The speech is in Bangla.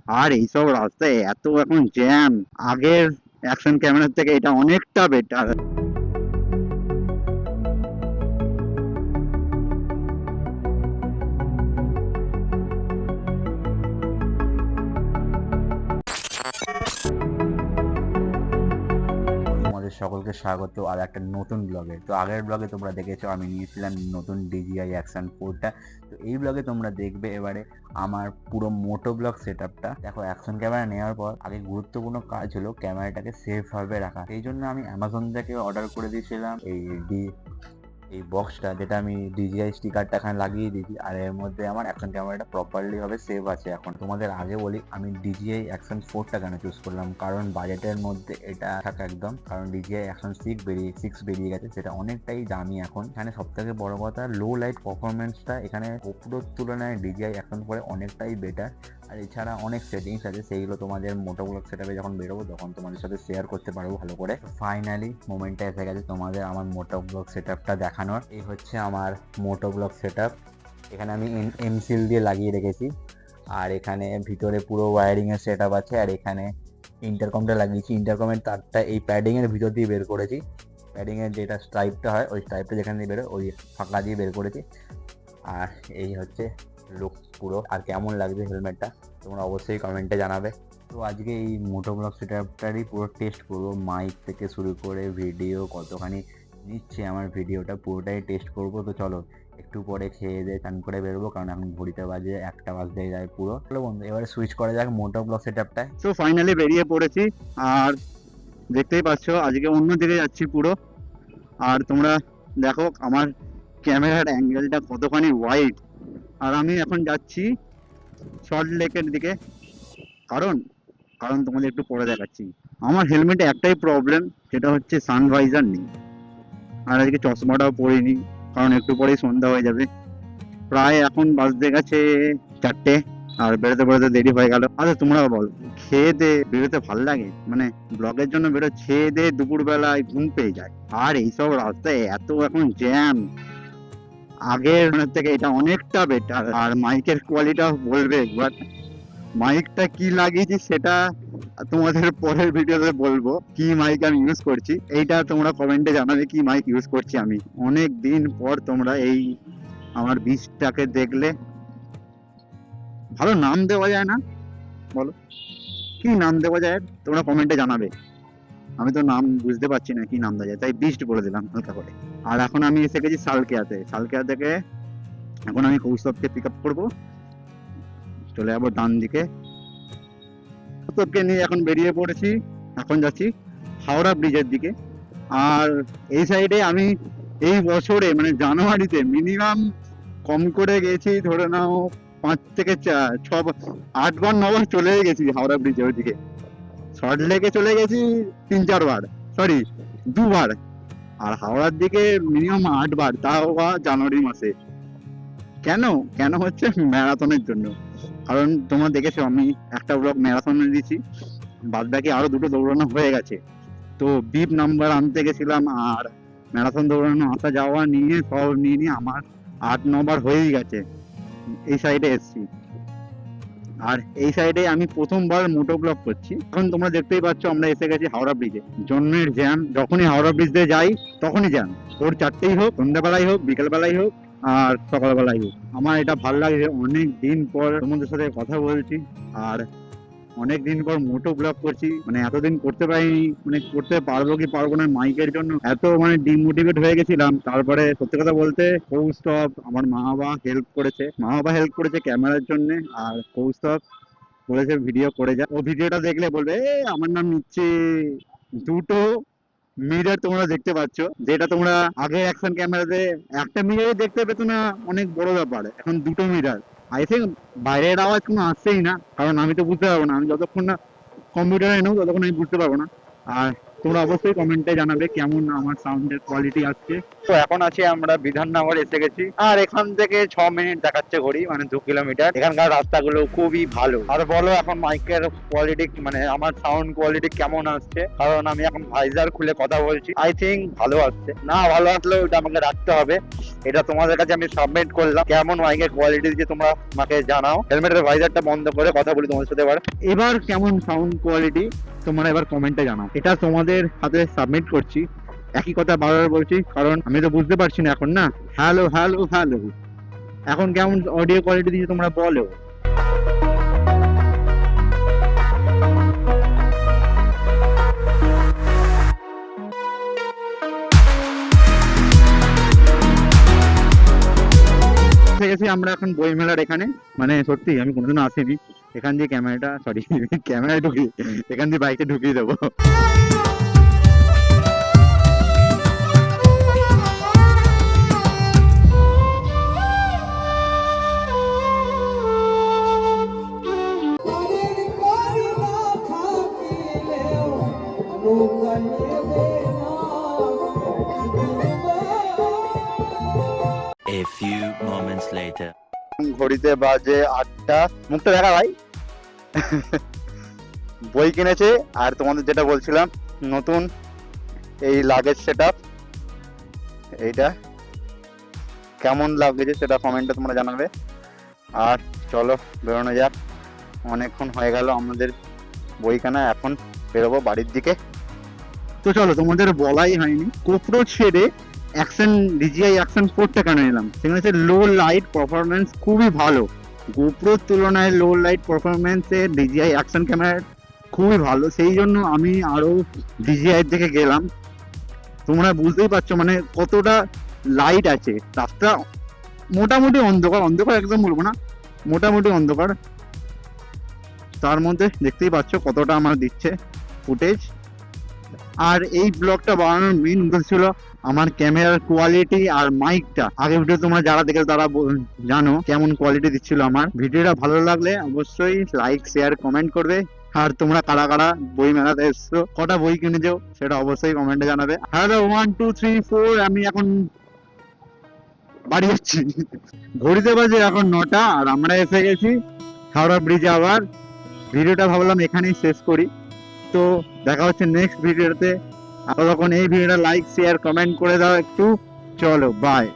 আর এইসব রাস্তায় এত এখন জ্যাম, আগের অ্যাকশন ক্যামেরার থেকে এটা অনেকটা বেটার। তোমাদের সকলকে স্বাগত আর একটা নতুন ব্লগে। তো আগের ব্লগে তোমরা দেখেছো আমি নিয়েছিলাম নতুন DJI অ্যাকশন 4টা। তো এই ব্লগে তোমরা দেখবে এবারে আমার পুরো মোটো ব্লগ সেট আপটা। দেখো, অ্যাকশন ক্যামেরা নেওয়ার পর আগে গুরুত্বপূর্ণ কাজ হলো ক্যামেরাটাকে সেফ ভাবে রাখা। এই জন্য আমি অ্যামাজন থেকে অর্ডার করে দিয়েছিলাম এই বক্সটা, যেটা আমি DJI স্টিকারটা এখানে লাগিয়ে দিয়েছি। আর এর মধ্যে আমার অ্যাকশন ক্যামেরাটা প্রপারলি ভাবে সেভ আছে। এখন তোমাদের আগে বলি আমি DJI অ্যাকশন 4টা কেন চুজ করলাম, কারণ বাজেটের মধ্যে এটা থাকা একদম। কারণ DJI অ্যাকশন 6 বেরিয়ে গেছে, সেটা অনেকটাই দামি এখন। এখানে সব থেকে বড় কথা, লো লাইট পারফরমেন্সটা এখানে ওপরের তুলনায় DJI অ্যাকশন 4 অনেকটাই বেটার। আর এছাড়া অনেক সেটিংস আছে, সেইগুলো তোমাদের মোটো ব্লগ সেটআপে যখন বেরোবো তখন তোমাদের সাথে শেয়ার করতে পারবো ভালো করে। ফাইনালি মোমেন্টটা এসে গেছে তোমাদের আমার মোটো ব্লগ সেটআপটা দেখানোর। এই হচ্ছে আমার মোটো ব্লগ সেটআপ। এখানে আমি এমসিল দিয়ে লাগিয়ে রেখেছি। আর এখানে ভিতরে পুরো ওয়্যারিং এর সেটআপ আছে। আর এখানে ইন্টারকমটা লাগিয়েছি, ইন্টারকমের তারটা এই প্যাডিং এর ভিতর দিয়ে বের করেছি। প্যাডিং এর যেটা স্ট্রাইপটা হয়, ওই স্ট্রাইপটা যেখানে দিয়ে বেরোয় ওই ফাঁকা দিয়ে বের করেছি। আর এই হচ্ছে লুক পুরো। আর কেমন লাগছে হেলমেটটা তোমরা অবশ্যই কমেন্টে জানাবে। তো আজকে এই মোটো ব্লগ সেটআপটারই পুরো টেস্ট করবো, মাইক থেকে শুরু করে ভিডিও কতখানি নিচ্ছে আমার ভিডিওটা পুরোটাই টেস্ট করবো। তো চলো একটু পরে খেয়ে দিয়ে চান করে বেরোবো, কারণ এখন ঘড়িতে বাজে 1টা বাজতে যায় পুরো। চলো বন্ধু, এবারে সুইচ করা যাক মোটো ব্লগ সেটআপটায়। তো ফাইনালি বেরিয়ে পড়েছি। আর দেখতেই পাচ্ছ আজকে অন্য দিকে যাচ্ছি পুরো। আর তোমরা দেখো আমার ক্যামেরার অ্যাঙ্গেলটা কতখানি ওয়াইড। আর আমি এখন যাচ্ছি সল্ট লেকের দিকে। কারণ কারণ তোমাদের একটু পরে দেখাচ্ছি। আমার হেলমেটে একটাই প্রবলেম, সেটা হচ্ছে সানভাইজার নেই। আর আজকে চশমাটাও পরিনি, কারণ একটু পরেই সন্ধ্যা হয়ে যাবে। প্রায় এখন বাজতে গেছে 4টে। আর বেরোতে বেরোতে দেরি হয়ে গেল। আচ্ছা তোমরা বল, খেয়ে দে বেরোতে ভাল লাগে? মানে ব্লগের জন্য বেরো, খেয়ে দে দুপুর বেলায় ঘুম পেয়ে যায়। আর এইসব রাস্তায় এত এখন জ্যাম, আগের থেকে এটা অনেকটা বেটার। আর মাইকের কোয়ালিটিটা বলবে একবার। মাইকটা কি লাগিয়েছি সেটা তোমাদের পরের ভিডিওতে বলবো, কি মাইক আমি ইউজ করছি। এইটা তোমরা কমেন্টে জানাবে কি মাইক ইউজ করছি আমি। অনেক দিন পর তোমরা এই আমার বীজটাকে দেখলে। ভালো নাম দেওয়া যায় না? বলো কি নাম দেওয়া যায়, তোমরা কমেন্টে জানাবে। আমি তো নাম বুঝতে পারছি না কি নাম দেওয়া যায়, তাই বিস্ট বলে দিলাম হালকা করে। আর এখন আমি এসে গেছি সালকেয়াতে। সালকেয়া থেকে এখন আমি কৌস্তবকে পিক আপ করবো, চলে যাবো ডান দিকে। কৌস্তবকে নিয়ে এখন বেরিয়ে পড়েছি। এখন যাচ্ছি হাওড়া ব্রিজের দিকে। আর এই সাইডে আমি এই বছরে মানে জানুয়ারিতে মিনিমাম কম করে গেছি ধরে নাও 5 থেকে 6 8 বার 9 বার চলে গেছি হাওড়া ব্রিজের ওইদিকে। সল্ট লেকে চলে গেছি 3 4 বার, সরি 2 বার। আর হাওড়ার দিকে মিনিমাম 8 বার, তাও বা জানুয়ারি মাসে। কেন? কেন হচ্ছে ম্যারাথনের জন্য। কারণ তোমরা দেখেছো আমি একটা ব্লগ ম্যারাথনে দিয়েছি, বাদ বাকি আরো দুটো দৌড়ানো হয়ে গেছে। তো বিপ নাম্বার আনতে গেছিলাম, আর ম্যারাথন দৌড়ানো আসা যাওয়া নিয়ে সব নিয়ে আমার 8 9 বার হয়েই গেছে এই সাইডে এসছি। আর এই সাইডে আমি প্রথমবার মোটো ব্লগ করছি। এখন তোমরা দেখতেই পাচ্ছ আমরা এসে গেছি হাওড়া ব্রিজে। জন্মের জ্যাম, যখনই হাওড়া ব্রিজ দিয়ে যাই তখনই জ্যাম। ওর 4টেই হোক, সন্ধ্যাবেলাই হোক, বিকেলবেলাই হোক, আর সকালবেলাই হোক। আমার এটা ভালো লাগে, অনেক দিন পর তোমাদের সাথে কথা বলছি। আর অনেক দিন পর মোটো ব্লগ করছি, মানে এতদিন করতে পারিনি। মানে করতে পারবো কি পারবো না মাইকের জন্য এত মানে ডিমোটিভেট হয়ে গেছিলাম। তারপরে সত্যি কথা বলতে কৌস্তব আমার মা বাবা হেল্প করেছে ক্যামেরার জন্য। আর কৌস্তব বলেছে ভিডিও করে যা, ও ভিডিওটা দেখলে বলবে আমার নাম নিচ্ছে। দুটো মিরর তোমরা দেখতে পাচ্ছ, যেটা তোমরা আগে অ্যাকশন ক্যামেরাতে একটা মিররে দেখতে পেতো না, অনেক বড় ব্যাপার। এখন দুটো মিরর। আই থিঙ্ক বাইরের আওয়াজ কোনো আসছেই না, কারণ আমি তো বুঝতে পারবো না। আমি যতক্ষণ না কম্পিউটারে নেবো ততক্ষণ আমি বুঝতে পারবো না। আর তোমরা অবশ্যই কমেন্টে জানাবে কেমন আমার সাউন্ডের কোয়ালিটি আসছে। তো এখন আছি আমরা বিধাননগর এসে গেছি, আর এখান থেকে 6 মিনিট দেখাচ্ছে ঘড়ি, মানে 2 কিলোমিটার। এখানকার রাস্তাগুলো খুবই ভালো। আর বলো এখন মাইকের কোয়ালিটি, মানে আমার সাউন্ড কোয়ালিটি কেমন আসছে, কারণ আমি এখন ভাইজার খুলে কথা বলছি। আই থিঙ্ক ভালো আসছে, না ভালো আসলেও ওটা আমাকে রাখতে হবে। এটা তোমাদের কাছে আমি সাবমিট করলাম, কেমন মাইকের কোয়ালিটি দিচ্ছে তোমরা আমাকে জানাও। হেলমেটের ভাইজারটা বন্ধ করে কথা বলি তোমাদের সাথে এবার কেমন সাউন্ড কোয়ালিটি তোমরা এবার কমেন্টে জানাও। এটা তোমাদের হাতে সাবমিট করছি, একই কথা বারবার বলছি কারণ আমি তো বুঝতে পারছি না এখন। না, হ্যালো হ্যালো হ্যালো, এখন কেমন অডিও কোয়ালিটি দিচ্ছে তোমরা বলো। গেছি আমরা এখন বইমেলার এখানে, মানে সত্যি আমি কোনোদিনও আসিনি। এখান দিয়ে ক্যামেরাটা, সরি ক্যামেরা ঢুকিয়ে, এখান দিয়ে বাইকটা ঢুকিয়ে দেবো। A few moments later. ঘড়িতে বাজে 8টা। মুখটা দেখা ভাই। বই কিনেছে, আর তোমাদের যেটা বলছিলাম নতুন এই লাগেজ সেটআপ, এইটা কেমন লাগছে সেটা কমেন্টে তোমরা জানাবে। আর চলো বেরোনো যাক, অনেকক্ষণ হয়ে গেল আমাদের বই কেনা, এখন বেরোবো বাড়ির দিকে। তো চলো, তোমাদের বলাই হয়নি, কোপ্রো ছেড়ে অ্যাকশন ডিজিআই অ্যাকশন 4টা কেন নিলাম। সেখানে হচ্ছে লো লাইট পারফরমেন্স খুবই ভালো, গোপ্রোর তুলনায় লো লাইট পারফরমেন্সে ডিজিআই অ্যাকশন ক্যামেরা খুবই ভালো, সেই জন্য আমি আরো ডিজিআই দিকে গেলাম। তোমরা বুঝতেই পারছো মানে কতটা লাইট আছে, রাস্তা মোটামুটি অন্ধকার, অন্ধকার একদম বলবো না, মোটামুটি অন্ধকার, তার মধ্যে দেখতেই পাচ্ছ কতটা আমার দিচ্ছে ফুটেজ। আর এই ব্লগটা বানানোর মেইন উদ্দেশ্য ছিল আমার ক্যামেরার কোয়ালিটি আর মাইকটা। আগে ভিডিও তোমরা যারা দেখে তারা জানো কেমন কোয়ালিটি দিচ্ছিল আমার। ভিডিওটা ভালো লাগলে অবশ্যই লাইক শেয়ার কমেন্ট করবে। আর তোমরা কারা কারা বই মেলাতে এসছো, কটা বই কিনেছো সেটা অবশ্যই কমেন্টে জানাবে। হ্যালো 1 2 3 4, আমি এখন বাড়ি যাচ্ছি। ঘড়িতে বাজে এখন 9টা, আর আমরা এসে গেছি হাওড়া ব্রিজে। আবার ভিডিওটা ভাবলাম এখানেই শেষ করি। তো দেখা হচ্ছে নেক্সট ভিডিওতে। তখন এই ভিডিওটা লাইক শেয়ার কমেন্ট করে দাও একটু। চলো বাই।